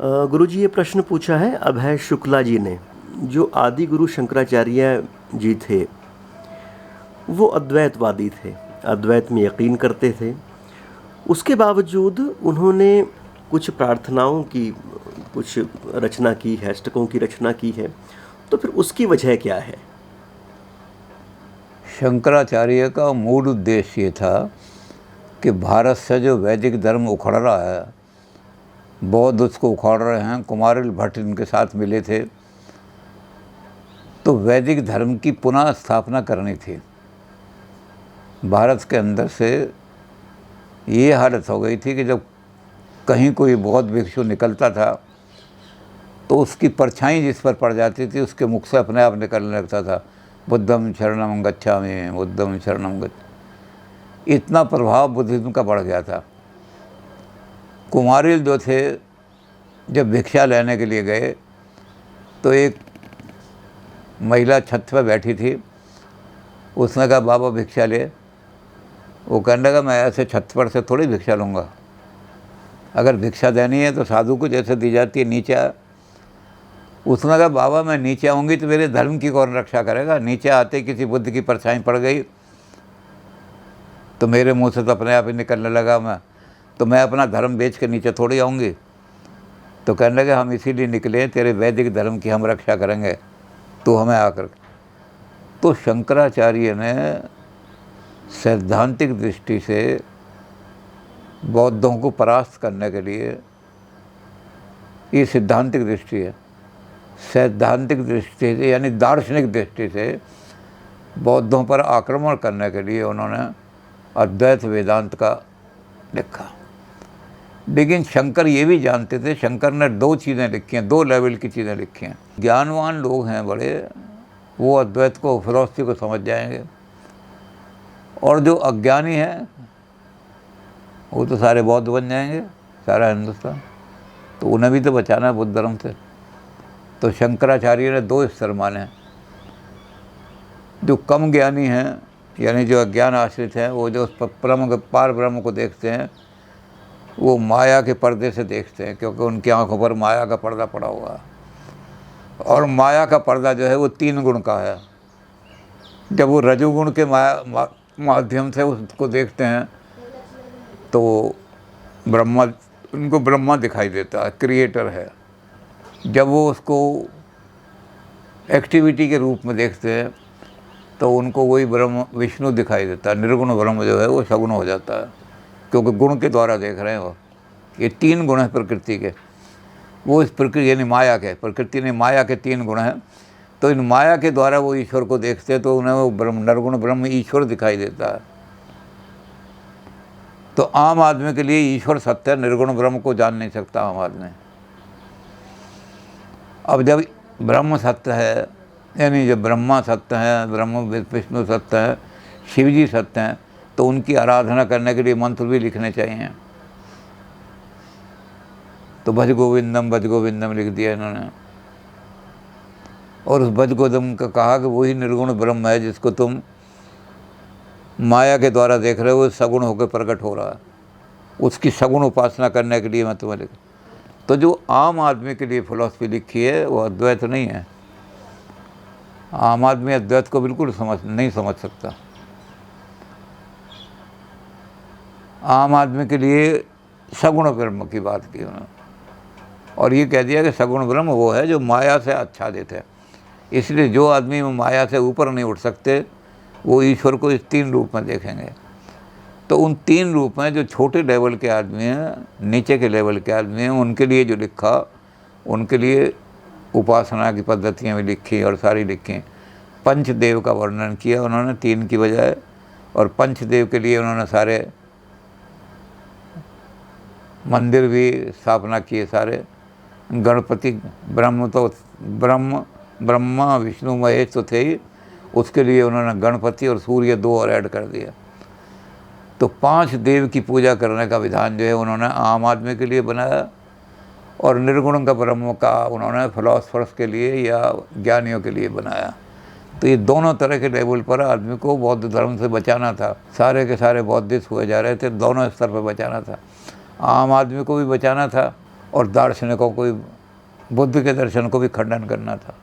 गुरुजी, ये प्रश्न पूछा है अभय शुक्ला जी ने। जो आदि गुरु शंकराचार्य जी थे, वो अद्वैतवादी थे, अद्वैत में यकीन करते थे। उसके बावजूद उन्होंने कुछ प्रार्थनाओं की कुछ रचना की है, अष्टकों की रचना की है, तो फिर उसकी वजह क्या है? शंकराचार्य का मूल उद्देश्य ये था कि भारत से जो वैदिक धर्म उखड़ रहा है, बौद्ध उसको उखाड़ रहे हैं। कुमारिल भट्ट इनके साथ मिले थे, तो वैदिक धर्म की पुनः स्थापना करनी थी। भारत के अंदर से ये हालत हो गई थी कि जब कहीं कोई बौद्ध भिक्षु निकलता था तो उसकी परछाई जिस पर पड़ जाती थी उसके मुख से अपने आप निकलने लगता था, बुद्धम शरणम गच्छामि, बुद्धम शरणम गच्छ। इतना प्रभाव बुद्धिज्म का बढ़ गया था। कुमारिल जो थे, जब भिक्षा लेने के लिए गए तो एक महिला छत पर बैठी थी। उसने कहा, बाबा भिक्षा ले। वो कहने लगा, मैं ऐसे छत पर से थोड़ी भिक्षा लूँगा। अगर भिक्षा देनी है तो साधु को जैसे दी जाती है, नीचे आ। उसने कहा, बाबा मैं नीचे आऊँगी तो मेरे धर्म की कौन रक्षा करेगा? नीचे आते किसी बुद्ध की परछाई पड़ गई तो मेरे मुंह से तो अपने आप ही निकलने लगा, मैं अपना धर्म बेच के नीचे थोड़ी आऊँगी। तो कहने लगे, हम इसीलिए निकले, तेरे वैदिक धर्म की हम रक्षा करेंगे, तो हमें आकर। तो शंकराचार्य ने सैद्धांतिक दृष्टि से बौद्धों को परास्त करने के लिए, ये सिद्धांतिक दृष्टि है, सैद्धांतिक दृष्टि से यानी दार्शनिक दृष्टि से बौद्धों पर आक्रमण करने के लिए उन्होंने अद्वैत वेदांत का लिखा। लेकिन शंकर ये भी जानते थे, शंकर ने दो चीज़ें लिखी हैं, दो लेवल की चीज़ें लिखी हैं। ज्ञानवान लोग हैं बड़े, वो अद्वैत को, फिलॉसफी को समझ जाएंगे, और जो अज्ञानी हैं वो तो सारे बौद्ध बन जाएंगे, सारा हिंदुस्तान। तो उन्हें भी तो बचाना है बुद्ध धर्म से। तो शंकराचार्य ने दो स्तर माने। जो कम ज्ञानी हैं, यानी जो अज्ञान आश्रित हैं, वो जो पार ब्रह्म को देखते हैं, वो माया के पर्दे से देखते हैं, क्योंकि उनकी आंखों पर माया का पर्दा पड़ा हुआ है। और माया का पर्दा जो है वो 3 गुण का है। जब वो रजोगुण के माध्यम से उसको देखते हैं तो ब्रह्मा, उनको ब्रह्मा दिखाई देता है, क्रिएटर है। जब वो उसको एक्टिविटी के रूप में देखते हैं तो उनको वही ब्रह्म विष्णु दिखाई देता है। निर्गुण ब्रह्म जो है वो सगुण हो जाता है, क्योंकि गुण के द्वारा देख रहे हैं वो। ये 3 गुण हैं प्रकृति के, वो इस प्रकृति यानी माया के, प्रकृति ने माया के 3 गुण हैं। तो इन माया के द्वारा वो ईश्वर को देखते हैं, तो उन्हें वो ब्रह्म, निर्गुण ब्रह्म ईश्वर दिखाई देता है। तो आम आदमी के लिए ईश्वर सत्य है, निर्गुण ब्रह्म को जान नहीं सकता आम आदमी। अब जब ब्रह्म सत्य है, यानी जब ब्रह्मा सत्य है, ब्रह्म विष्णु सत्य है, शिव जी सत्य हैं, तो उनकी आराधना करने के लिए मंत्र भी लिखने चाहिए। तो भज गोविंदम लिख दिया इन्होंने। और उस भज गोविंदम का कहा कि वही निर्गुण ब्रह्म है जिसको तुम माया के द्वारा देख रहे हो, सगुण होकर प्रकट हो रहा है। उसकी सगुण उपासना करने के लिए मैं तुम्हें लिख। तो जो आम आदमी के लिए फिलॉसफी लिखी है वो अद्वैत नहीं है। आम आदमी अद्वैत को बिल्कुल नहीं समझ सकता। आम आदमी के लिए सगुण ब्रह्म की बात की उन्होंने, और ये कह दिया कि सगुण ब्रह्म वो है जो माया से आच्छादित है। इसलिए जो आदमी माया से ऊपर नहीं उठ सकते वो ईश्वर को इस 3 रूप में देखेंगे। तो उन 3 रूप में जो छोटे लेवल के आदमी हैं, नीचे के लेवल के आदमी हैं, उनके लिए जो लिखा, उनके लिए उपासना की पद्धतियाँ भी लिखी और सारी लिखी। पंचदेव का वर्णन किया उन्होंने 3 की बजाय, और पंचदेव के लिए उन्होंने सारे मंदिर भी स्थापना किए सारे। गणपति, ब्रह्मा विष्णु महेश तो थे ही, उसके लिए उन्होंने गणपति और सूर्य 2 और ऐड कर दिया। तो 5 देव की पूजा करने का विधान जो है उन्होंने आम आदमी के लिए बनाया, और निर्गुण का ब्रह्म का उन्होंने फिलोसफर्स के लिए या ज्ञानियों के लिए बनाया। तो ये दोनों तरह के लेवल पर आदमी को बौद्ध धर्म से बचाना था। सारे के सारे बौद्धिस्ट हुए जा रहे थे, दोनों स्तर पर बचाना था। आम आदमी को भी बचाना था और दार्शनिकों को, बुद्ध के दर्शन को भी खंडन करना था।